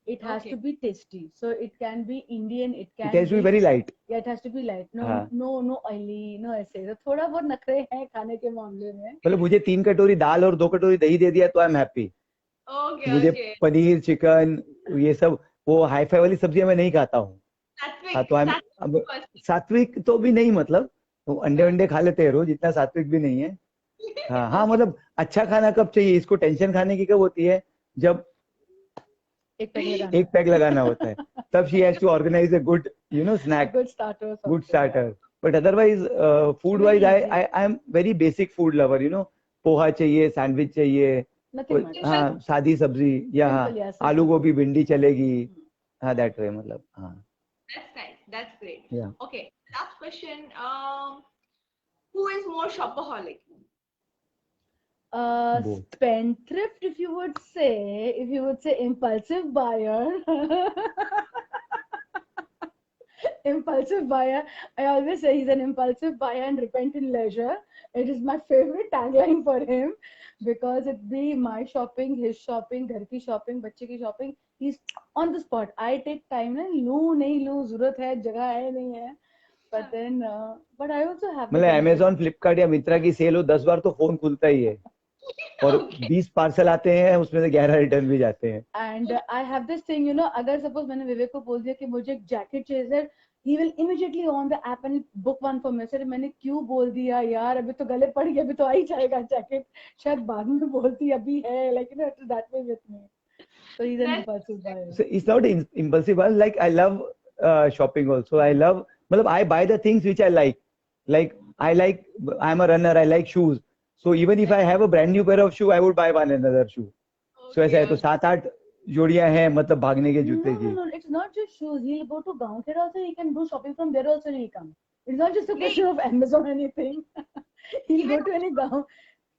It has Okay. to be tasty. So it can be Indian. It It can has to be be, very light. yeah, it has to be light. No, हाँ। no oily, no ऐसे. तो थोड़ा बहुत नखरे हैं खाने के मामले में. मतलब मुझे 3 कटोरी दाल और 2 कटोरी दही दे दिया तो आई एम हैप्पी। Okay. मुझे Okay. पनीर, चिकन, ये सब वो हाई फाई वाली सब्जियां मैं नहीं खाता हूँ। हाँ, तो Sattvic. अब सात्विक तो भी नहीं, मतलब तो अंडे खा लेते हैं रोज, इतना सात्विक भी नहीं है। हाँ, मतलब अच्छा खाना कब चाहिए, इसको टेंशन खाने की कब होती है, जब एक पैक लगाना होता है, तब she has to organise a good snack, good starter. Good starter. But otherwise food wise I am very basic food lover. Poha चाहिए, सैंडविच चाहिए, Nothing much. हाँ, सादी सब्जी या हाँ, Simple, yeah, आलू simple. गोभी भिंडी चलेगी। हाँ, दैट वे, मतलब हाँ। That's nice. That's great. Yeah. Okay. Last question. Who is more shopaholic? Both. Spendthrift, if you would say impulsive buyer. Impulsive buyer. I always say he's an impulsive buyer and repent in leisure. It is my favorite tagline for him because it be my shopping, his shopping, घर की shopping, बच्चे की shopping. He's on the spot. I take time ना, लूँ नहीं लूँ, जरूरत है, जगह है नहीं है. But then, but I also have. मतलब अमेजोन, फ्लिपकार्ट या मित्रा की सेल हो 10 बार तो फोन खुलता ही है, और 20 पार्सल आते हैं, उसमें से 11 रिटर्न भी जाते हैं। And I have this thing, अगर suppose मैंने विवेक को बोल दिया कि मुझे एक जैकेट चाहिए, he will immediately on the app and book one for me. Sir मैंने क्यों बोल दिया यार, अभी तो गले पड़ गया, अभी तो आ ही जाएगा जैकेट, शायद बाद में बोलती अभी है, like that way with me. So he's an impulsive buyer. So it's not impulsive, like I love shopping also. I love, मतलब I buy the things which I like. Like I'm a runner, I like shoes. So even if I have a brand new pair of shoe, I would buy one another shoe. So ऐसा है, तो 7-8 जोड़ियां हैं, मतलब भागने के जूते की। No, it's not just shoes. He'll go to Gaonkher also. He can do shopping from there also. He'll come. It's not just a question of Amazon or anything. He'll go to any Gaon.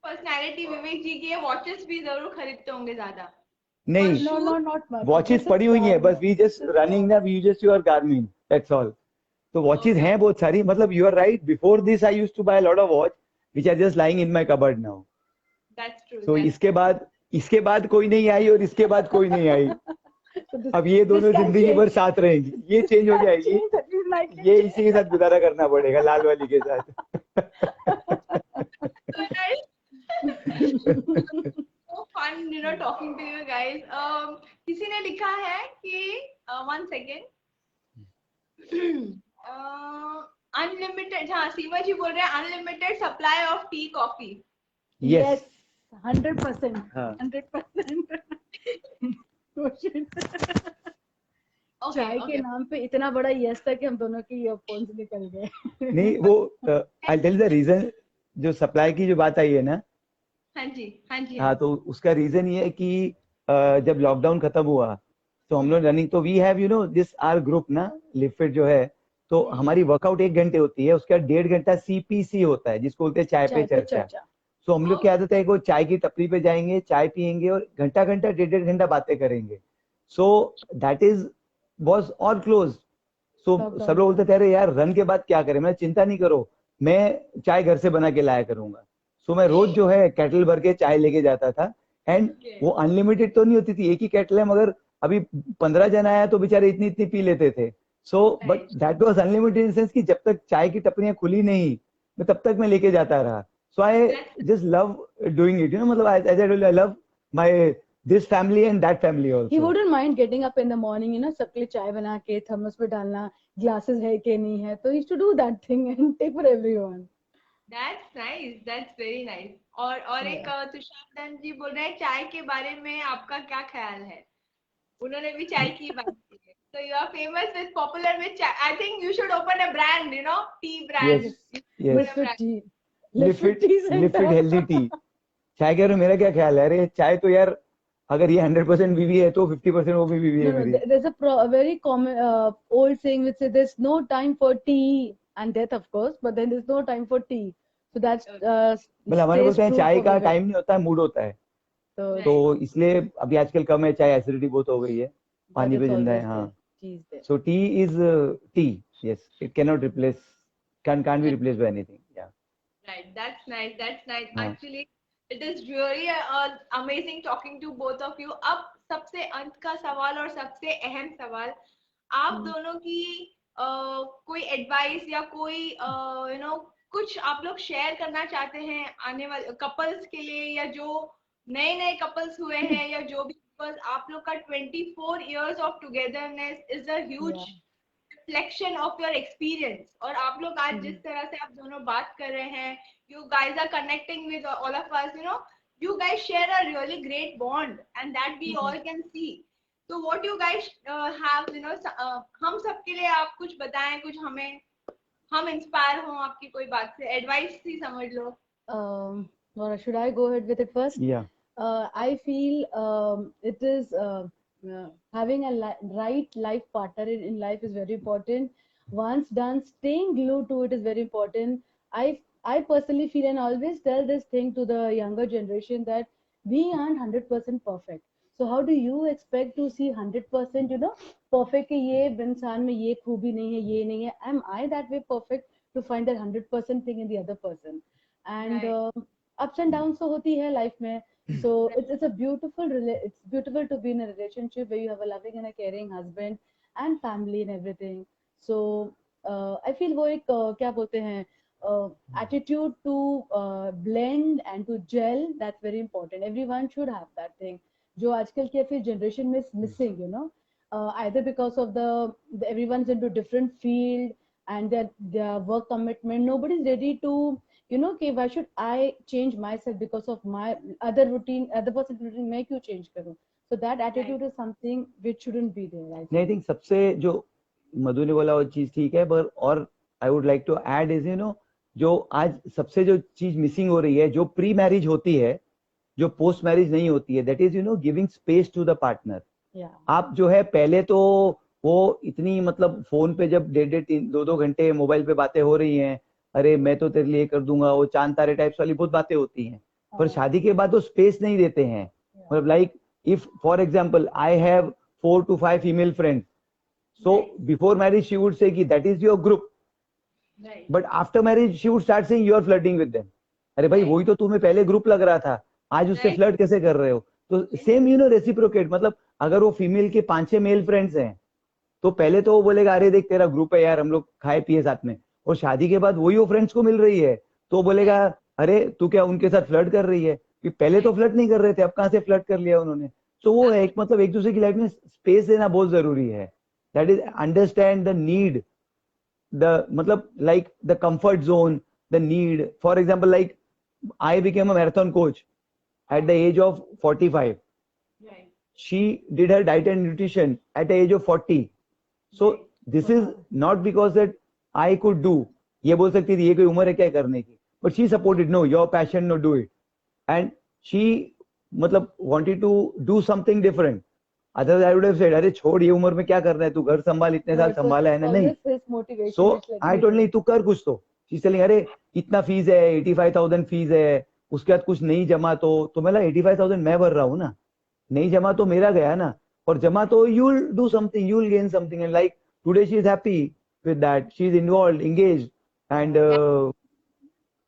Personality Vivek ji की है, watches भी जरूर खरीदते होंगे ज्यादा। नहीं, No, not much. Watches पड़ी हुई हैं, बस वी जस्ट रनिंग ना, we just your Garmin, that's all. तो वॉचेस हैं बहुत सारी, मतलब you are right, before this I used to buy a lot of watch which are just lying in my cupboard now. That's true. So इसके बाद कोई नहीं आई, और इसके बाद कोई नहीं आई। अब ये दोनों जिंदगी भर साथ रहेंगी, ये चेंज हो जाएगी, ये इसी के साथ गुजारा करना पड़ेगा, लाल वाली के साथ। So fun, talking to you guys. किसी ने लिखा है कि 1 second. अनलिमिटेड, हाँ, सीमा जी बोल रहे हैं unlimited supply of tea coffee. Yes, 100%. हाँ। 100%. चाय के नाम पे इतना बड़ा यस था कि हम दोनों की फोन से निकल गए। नहीं, वो आई टेल द रीजन, जो सप्लाई की जो बात आई है ना, हाँ जी, हाँ जी, हाँ, तो उसका रीजन ये है कि जब लॉकडाउन खत्म हुआ तो हम लोग रनिंग, तो we have this our group ना, लिफिट जो है, तो हमारी वर्कआउट 1 घंटे होती है, उसका 1.5 घंटा CPC होता है, जिसको बोलते हैं चाय पे चर्चा। तो हम लोग की आदत है कि वो चाय की टपरी पे जाएंगे, चाय पियेंगे और घंटा 1.5 घंटा बातें करेंगे। So that is was all close. So सब लोग बोलते थे अरे यार रन के बाद क्या करें, मैं चिंता नहीं करो, मैं चाय घर से बना के लाया करूंगा। सो मैं रोज जो है केटल भर के चाय लेके जाता था, एंड वो अनलिमिटेड तो नहीं होती थी, एक ही केटल है, मगर अभी 15 जन आया तो बेचारे इतनी पी लेते थे। So but that was unlimited in sense कि जब तक चाय की टपरियां खुली नहीं, मैं तब तक मैं लेके जाता रहा। So I just love doing it, मतलब as I told you, I love this family and that family also. He wouldn't mind getting up in the morning, सबके लिए चाय बना के थर्मस पे डालना, glasses है कि नहीं है, तो he used to do that thing and take for everyone. That's nice, that's very nice. और एक तुषार दत्त जी बोल रहे हैं चाय के बारे में आपका क्या ख्याल है? उन्होंने भी चाय की बात की है. So you are famous with popular with chai. I think you should open a brand, you know, tea brand. Yes, You should yes. open a Liquid brand. tea. Liquid tea liquid center. Healthy T. चाय के बारे में मेरा क्या ख्याल है? अरे चाय तो यार अगर ये 100% बीवी है तो 50% वो भी बीवी है No, मेरी. there's a very common old saying which says there's no time for tea and death, of course, but then there's no time for tea. So that's मतलब हमारे stays बोलते हैं true चाय for का women. टाइम नहीं होता है, mood होता है. So Right. तो इसलिए अभी आजकल कम है चाय, एसिडिटी बहुत हो गई है, but पानी पे it's जिंदा है. always हाँ. there. Tea is there. So tea is tea. Yes, it cannot replace, can't be replaced by anything. Yeah. Right. That's nice. That's nice. हाँ. Actually, it is really amazing talking to both of you. अब सबसे अंत का सवाल और सबसे अहम सवाल, आप दोनों की कोई एडवाइस या कोई यू नो कुछ आप लोग शेयर करना चाहते हैं आने वाले कपल्स के लिए, या जो नए नए कपल्स हुए हैं, या जो भी, बिकॉज आप लोग का 24 years of togetherness is a huge reflection of your experience. और आप लोग आज जिस तरह से आप दोनों बात कर रहे हैं, you guys are connecting with all of us, you know, you guys share a really great bond and that we all can see. So what you guys have, you know, हम सबके लिए आप कुछ बताएं, कुछ हमें, हम इंस्पायर हों आपकी कोई बात से, एडवाइस ही समझ लो. Or should I go ahead with it first? Yeah. I feel it is having a right life partner in life is very important. Once done, staying glued to it is very important. I personally feel and always tell this thing to the younger generation that we aren't 100% perfect. So how do you expect to see 100%, you know, perfect कि ये इंसान में ये खूबी नहीं है, ये नहीं है? Am I that way perfect to find that 100% thing in the other person? And Right. ups and downs तो होती है life में. So it's a it's beautiful to be in a relationship where you have a loving and a caring husband and family and everything. So I feel वो एक क्या बोलते हैं attitude to blend and to gel, that's very important. Everyone should have that thing. जो आजकल की फिर generation में is missing, you know, either because of the everyone's into different field and their work commitment. Nobody's ready to, you know, कि why should I change myself because of my other person routine मैं क्यों change करूं? So that attitude is something which shouldn't be there. नहीं, I think सबसे जो मधु ने बोला वो चीज ठीक है, पर और I would like to add is, you know, जो आज सबसे जो चीज मिसिंग हो रही है, जो प्री मैरिज होती है, जो पोस्ट मैरिज नहीं होती है, that is, you know, giving space to the partner. आप जो है पहले तो वो इतनी मतलब फोन पे जब 1.5-2 घंटे मोबाइल पे बातें हो रही हैं, अरे मैं तो तेरे लिए कर दूंगा, वो चांद तारे टाइप्स वाली बहुत बातें होती हैं, पर शादी के बाद वो स्पेस नहीं देते हैं. मतलब like if for example I have 4 to 5 female friends, so before marriage she would say कि that is your group, but after marriage she would start saying you are flirting with them. अरे भाई वही तो तुम्हें पहले group लग रहा था, आज उससे फ्लर्ट कैसे कर रहे हो? तो सेम, यू नो, रेसिप्रोकेट. मतलब अगर वो फीमेल के 5-6 मेल फ्रेंड्स हैं तो पहले तो वो बोलेगा अरे देख तेरा ग्रुप है यार, हम लोग खाए पिए साथ में, और शादी के बाद वही वो फ्रेंड्स को मिल रही है तो वो बोलेगा अरे तू क्या उनके साथ फ्लर्ट कर रही है? कि पहले तो फ्लर्ट नहीं कर रहे थे, अब कहाँ से फ्लर्ट कर लिया उन्होंने? तो वो एक मतलब एक दूसरे की लाइफ में स्पेस देना बहुत जरूरी है. That is understand the need, the मतलब like the comfort zone, the need. For example like I became a marathon coach at the age of 45. Right. She did her diet and nutrition at the age of 40. So this is not because that I could do. ये बोल सकती थी ये कोई उम्र है क्या करने की, but she supported, no, your passion, no, do it. And she मतलब wanted to do something different. Otherwise I would have said अरे छोड़, ये उम्र में क्या करना है, तू घर संभाल, इतने साल संभाला है ना. नहीं, so I told नहीं, तू कर कुछ तो. She's telling अरे इतना फीस है, 85,000 फीस है, उसके बाद कुछ नहीं जमा तो मैं 85,000 मैं भर रहा हूँ ना, नहीं जमा तो मेरा गया ना, और जमा तो you will do something, you will gain something. And like today she is happy with that, she is involved, engaged, and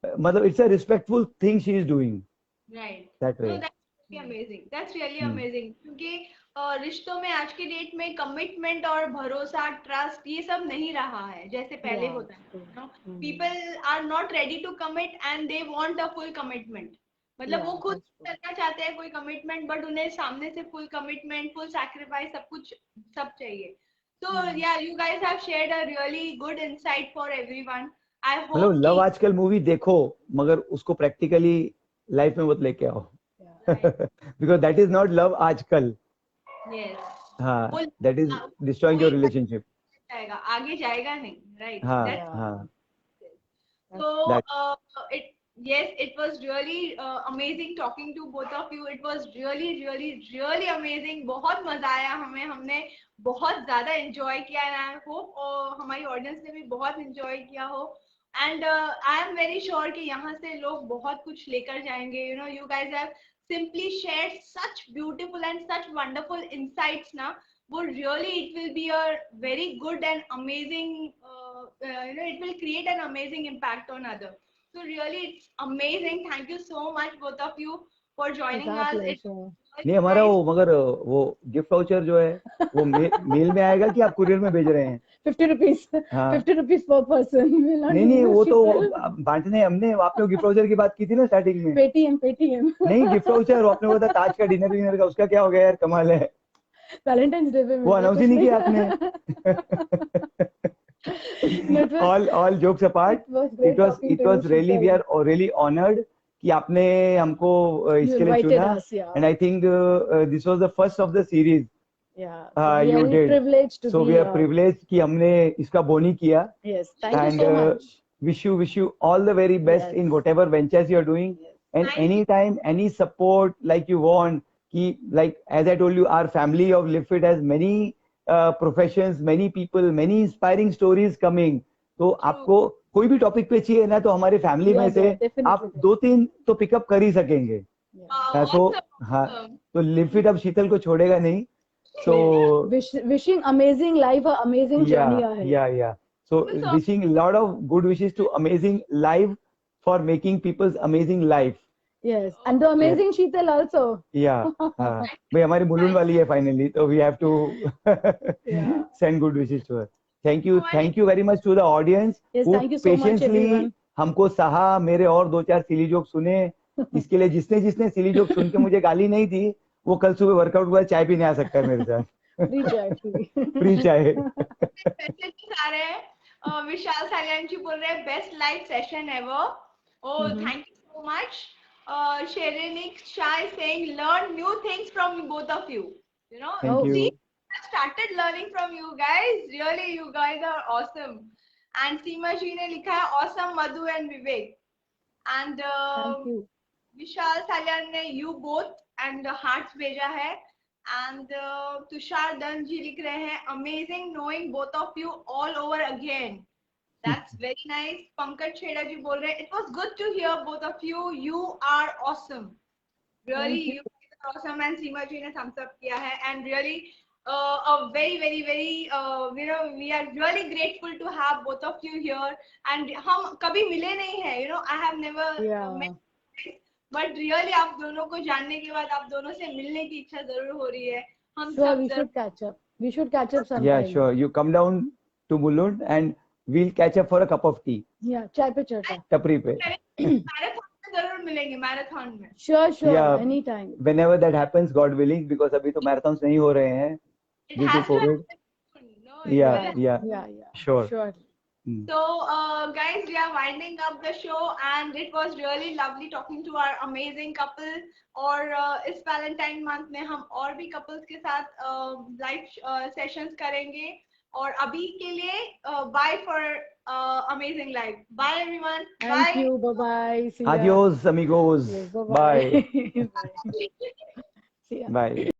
मतलब it's a respectful thing she is doing. Right. That way. No, that's really amazing. That's really amazing. क्योंकि रिश्तों में आज की date में commitment और भरोसा, trust, ये सब नहीं रहा है जैसे पहले होता है. People are not ready to commit and they want a full commitment. मतलब वो खुद करना चाहते हैं कोई कमिटमेंट, बट उन्हें सामने से फुल कमिटमेंट, फुल सैक्रिफाइस, सब कुछ सब चाहिए. So yeah, you guys have shared a really good insight for everyone. I hope मतलब लव आजकल मूवी देखो मगर उसको प्रैक्टिकली लाइफ में मत लेके आओ, because that is not love आजकल. Yes. हाँ, वो that is destroying your relationship. जाएगा, आगे जाएगा नहीं, right? हाँ, That's हाँ, so, that, it yes, it was really amazing talking to both of you. It was really, really, really amazing. बहुत मजा आया हमें, हमने बहुत ज़्यादा enjoy किया and I hope हमारी audience ने भी बहुत enjoy किया हो. And I am very sure कि यहाँ से लोग बहुत कुछ लेकर जाएंगे. You know, you guys have simply shared such beautiful and such wonderful insights ना. वो really it will be a very good and amazing you know, it will create an amazing impact on others. So really it's amazing. Thank you so much both of you for joining It's our us. pleasure. नहीं हमारा वो मगर वो gift voucher जो है वो mail में आएगा कि आप कुरियर में भेज रहे हैं? 50 rupees. हाँ 50 rupees per person. नहीं नहीं वो तो बांटने हमने आपने गिफ्ट वाउचर की बात की थी ना स्टार्टिंग में. पेटीएम नहीं गिफ्ट वाउचर आपने बोला ताज का डिनर का उसका क्या हो गया यार, कमाल है. वैलेंटाइंस डे पे वो अनाउंस ही नहीं किया आपने. all jokes apart, it was really, we are really honored कि आपने हमको इसके लिए चुना. And I think this was the first of the series. Yeah, we you are did. privileged to So be we are privileged कि हमने इसका बोनी किया. Yes, thank and you so much. wish you all the very best Yes. in whatever ventures you are doing. Yes. And Thank you. anytime any support like you want कि like as I told you, our family of LiveFit has many professions, many people, many inspiring stories coming. तो आपको कोई भी topic पे चाहिए ना तो हमारे फैमिली में से आप 2-3 तो पिकअप कर ही सकेंगे. तो हाँ तो LiveFit अब शीतल को छोड़ेगा नहीं. So wishing amazing life, amazing journey ahead. Yeah. So wishing a lot of good wishes to amazing life for making people's amazing life. Yes, and the amazing Sheetal also. Yeah. भाई हमारी मुलुंड वाली है finally, so we have to send good wishes to her. Thank you very much to the audience Yes, who thank you so much, patiently everyone. हमको सहा, मेरे और 2-4 सिली joke सुने. इसके लिए जिसने सिली जोक सुन के मुझे गाली नहीं दी वो कल सुबह वर्कआउट के बाद चाय पीने आ सकता है मेरे साथ. फ्री चाय. आ रहे हैं विशाल सालियान जी बोल रहे हैं best live session ever. Oh, thank you so much. Sherinik Shah is saying learn new things from both of you. You know, Thank you. I started learning from you guys. Really, you guys are awesome. And Seema ji ने लिखा है awesome Madhu and Vivek. And Thank you. विशाल सालियान ने you both and hearts भेजा है. And Tushar दन जी लिख रहे हैं amazing knowing both of you all over again. That's very nice. Pankaj Chheda ji बोल रहे हैं it was good to hear both of you. You are awesome. Really, you are awesome. And Seema ji ने thumbs up किया है. And really, a very, very, very, you know, we are really grateful to have both of you here. And हम कभी मिले नहीं हैं. You know, I have never met. But really, आप दोनों को जानने के बाद आप दोनों से मिलने की इच्छा जरूर हो रही है. हम Sure, सब we should catch up. We should catch up sometime. Yeah, sure. You come down to Mulund and we'll catch up for a cup of tea. Yeah, चाय पे चर्चा. टपरी पे. मैराथन में जरूर मिलेंगे. मैराथन में. Sure, Yeah. anytime. Whenever that happens, God willing, because अभी तो मैराथन्स नहीं हो रहे हैं due to COVID. Yeah. Sure. So, guys, we are winding up the show, and it was really lovely talking to our amazing couple. और इस Valentine month में हम और भी couples के साथ live sessions करेंगे. और अभी के लिए bye for amazing life. Bye everyone. Thank you. Bye. See ya. Adios amigos. Yes, Bye. See ya. Bye.